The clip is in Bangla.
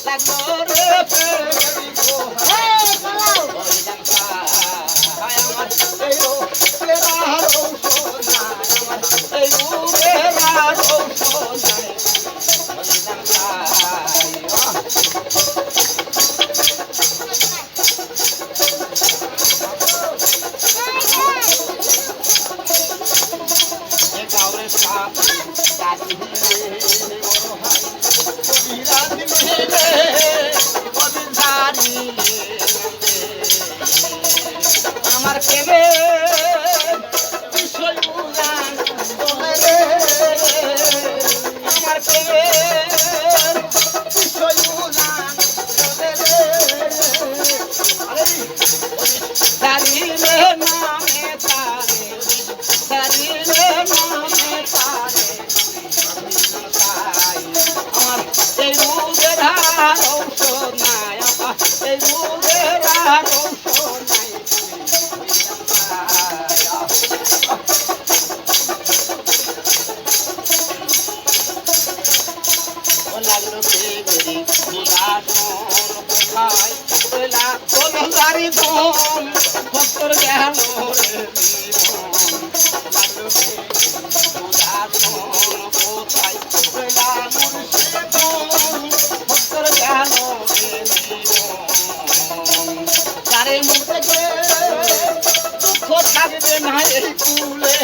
লাগলো রে প্রেমেরই দোহাই হইলাম ছাই আমার এই রূপের আরো সোনাই আমার এই রূপের আরো সোনাই হইলাম ছাই গাওরে সাপ দাদি বড় ভাই কবিরাজ মিলে কবিরাজি আমার প্রেমে বিষয় উড়ান রে আমার প্রেমে বিষয় উড়ান রে আরে দাঁড়িয়ে নামে তারে দাঁড়িয়ে নামে তারে আমার এই রূপের আর ঔষধ নাই এই রূপের আর ঔষধ নাই লাগলো প্রেমেরই উদাসন কোথায় কলঙ্গারি ধন ভক্তর গেল রে লাগলো উদাসন কোথায় মুর্শিদ ভক্তর গেল রে তারে মুখে দুঃখ থাকবে না এই কুলে